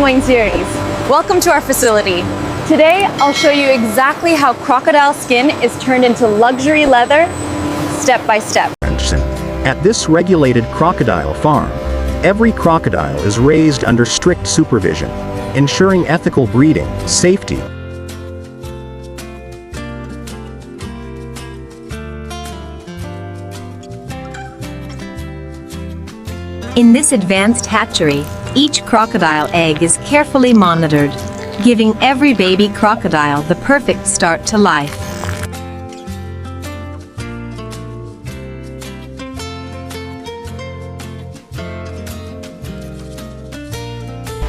Wing series. Welcome to our facility. Today, I'll show you exactly how crocodile skin is turned into luxury leather, step by step. At this regulated crocodile farm, every crocodile is raised under strict supervision, ensuring ethical breeding, safety, In this advanced hatchery, each crocodile egg is carefully monitored, giving every baby crocodile the perfect start to life.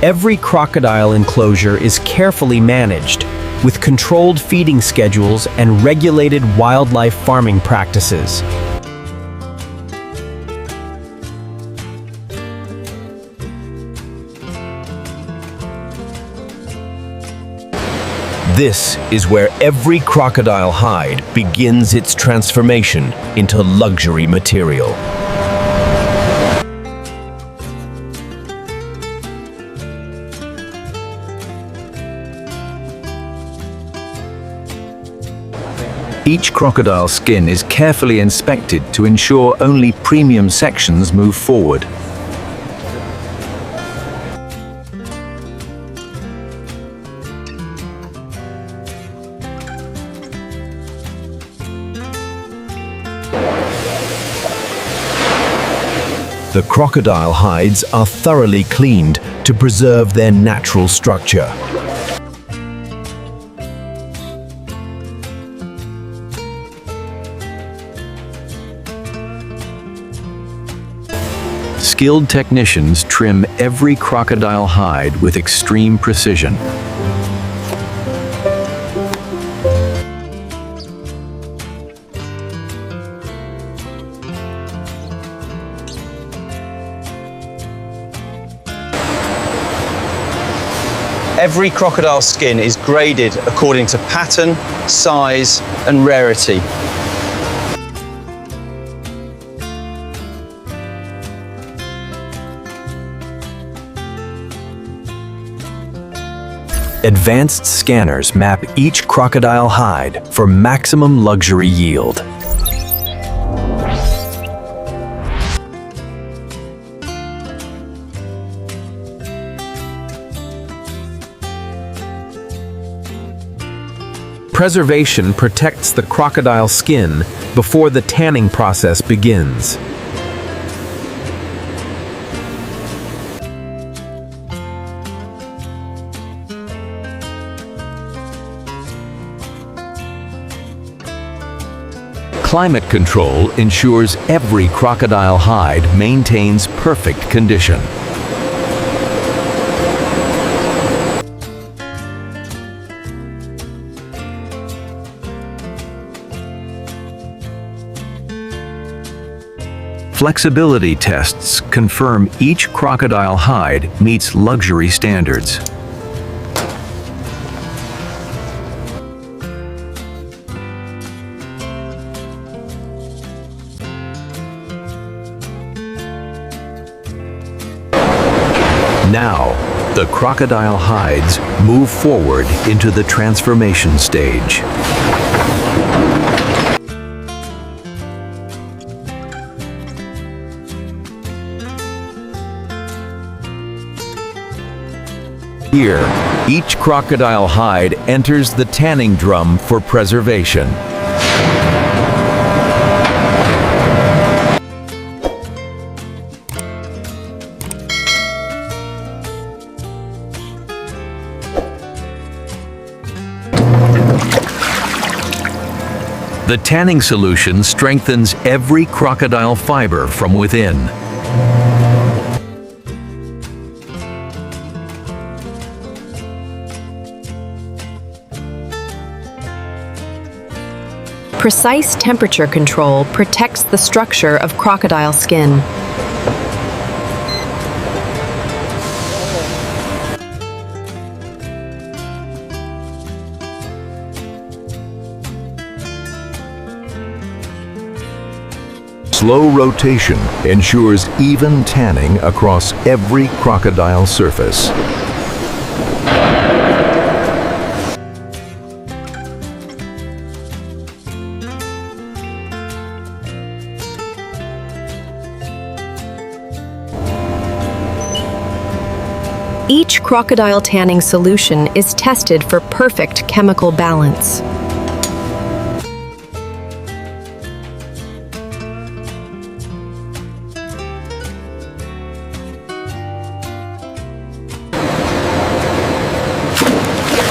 Every crocodile enclosure is carefully managed, with controlled feeding schedules and regulated wildlife farming practices. This is where every crocodile hide begins its transformation into luxury material. Each crocodile skin is carefully inspected to ensure only premium sections move forward. The crocodile hides are thoroughly cleaned to preserve their natural structure. Skilled technicians trim every crocodile hide with extreme precision. Every crocodile skin is graded according to pattern, size, and rarity. Advanced scanners map each crocodile hide for maximum luxury yield. Preservation protects the crocodile skin before the tanning process begins. Climate control ensures every crocodile hide maintains perfect condition. Flexibility tests confirm each crocodile hide meets luxury standards. Now, the crocodile hides move forward into the transformation stage. Here, each crocodile hide enters the tanning drum for preservation. The tanning solution strengthens every crocodile fiber from within. Precise temperature control protects the structure of crocodile skin. Slow rotation ensures even tanning across every crocodile surface. Each crocodile tanning solution is tested for perfect chemical balance.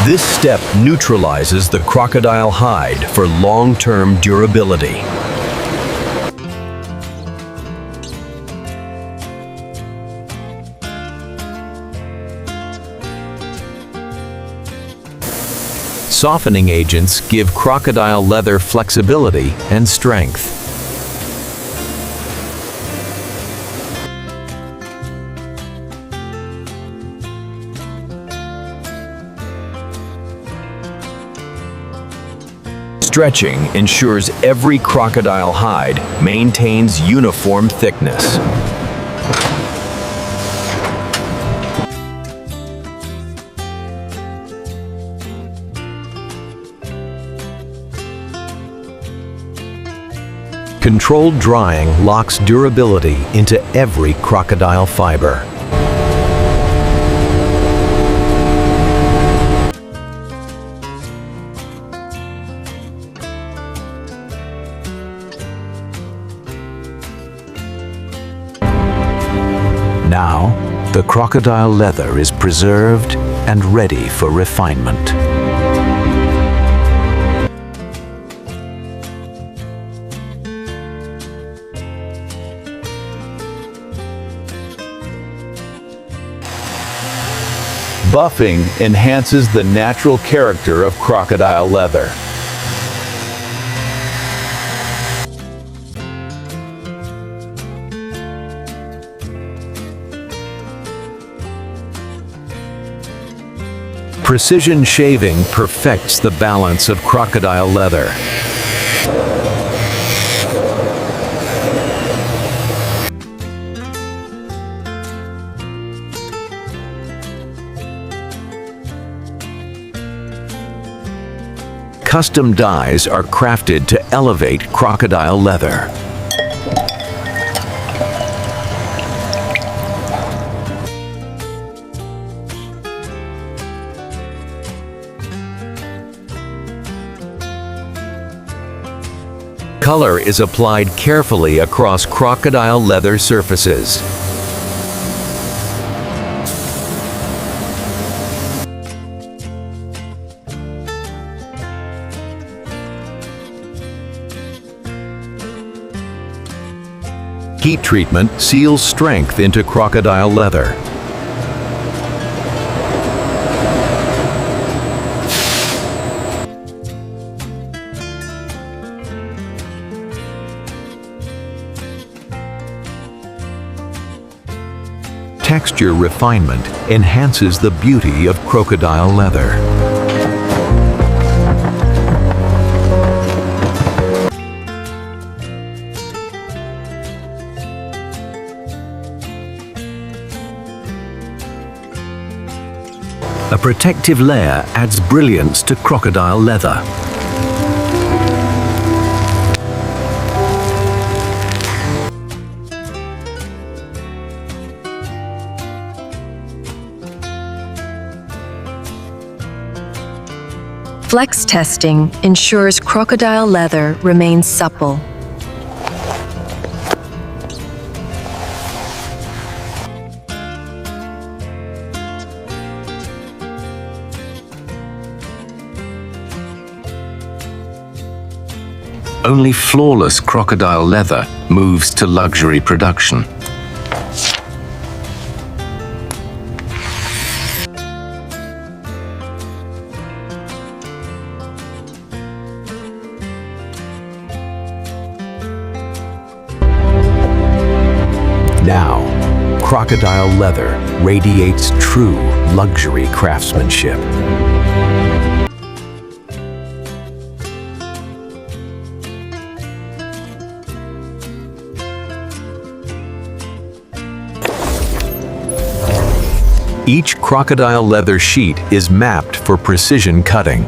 This step neutralizes the crocodile hide for long-term durability. Softening agents give crocodile leather flexibility and strength. Stretching ensures every crocodile hide maintains uniform thickness. Controlled drying locks durability into every crocodile fiber. Now, the crocodile leather is preserved and ready for refinement. Buffing enhances the natural character of crocodile leather. Precision shaving perfects the balance of crocodile leather. Custom dyes are crafted to elevate crocodile leather. Color is applied carefully across crocodile leather surfaces. Heat treatment seals strength into crocodile leather. Texture refinement enhances the beauty of crocodile leather. A protective layer adds brilliance to crocodile leather. Flex testing ensures crocodile leather remains supple. Only flawless crocodile leather moves to luxury production. Now, crocodile leather radiates true luxury craftsmanship. Each crocodile leather sheet is mapped for precision cutting.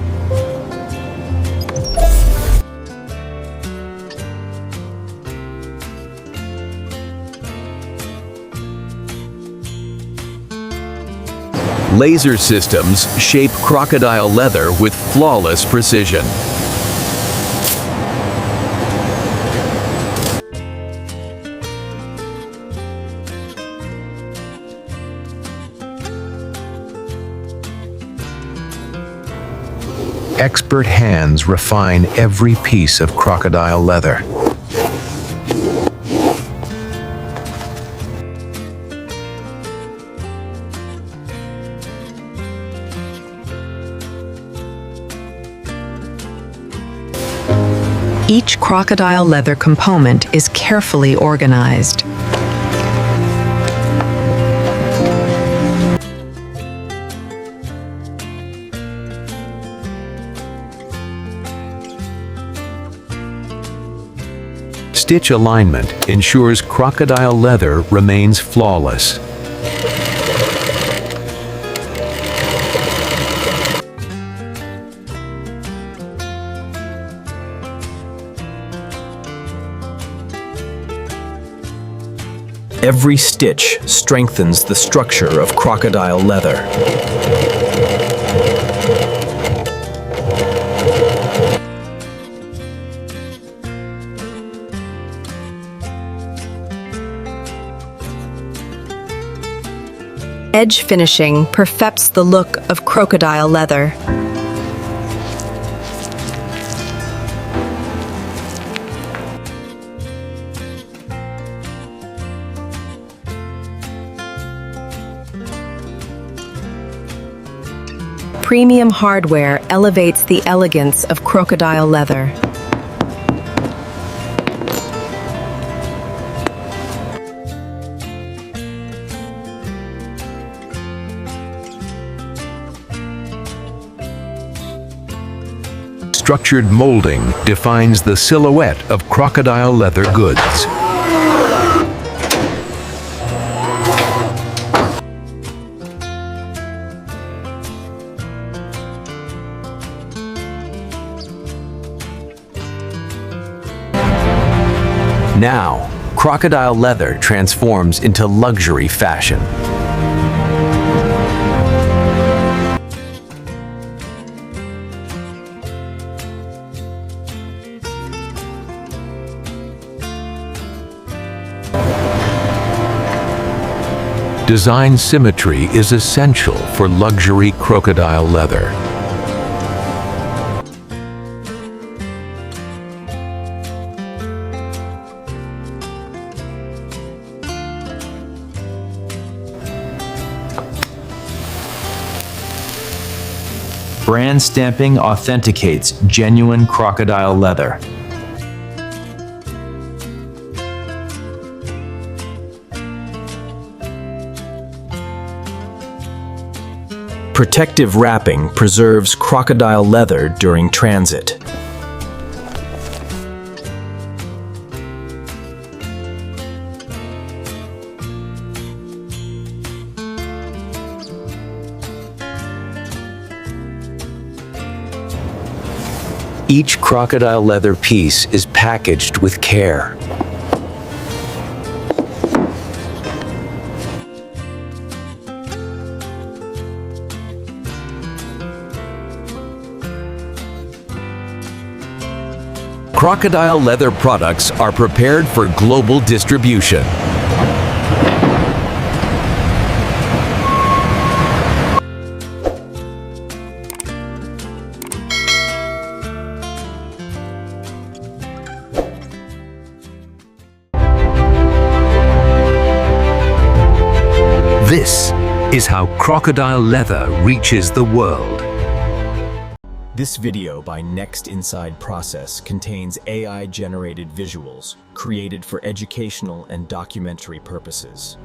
Laser systems shape crocodile leather with flawless precision. Expert hands refine every piece of crocodile leather. Each crocodile leather component is carefully organized. Stitch alignment ensures crocodile leather remains flawless. Every stitch strengthens the structure of crocodile leather. Edge finishing perfects the look of crocodile leather. Premium hardware elevates the elegance of crocodile leather. Structured molding defines the silhouette of crocodile leather goods. Now, crocodile leather transforms into luxury fashion. Design symmetry is essential for luxury crocodile leather. Brand stamping authenticates genuine crocodile leather. Protective wrapping preserves crocodile leather during transit. Each crocodile leather piece is packaged with care. Crocodile leather products are prepared for global distribution. This is how crocodile leather reaches the world. This video by Next Inside Process contains AI-generated visuals created for educational and documentary purposes.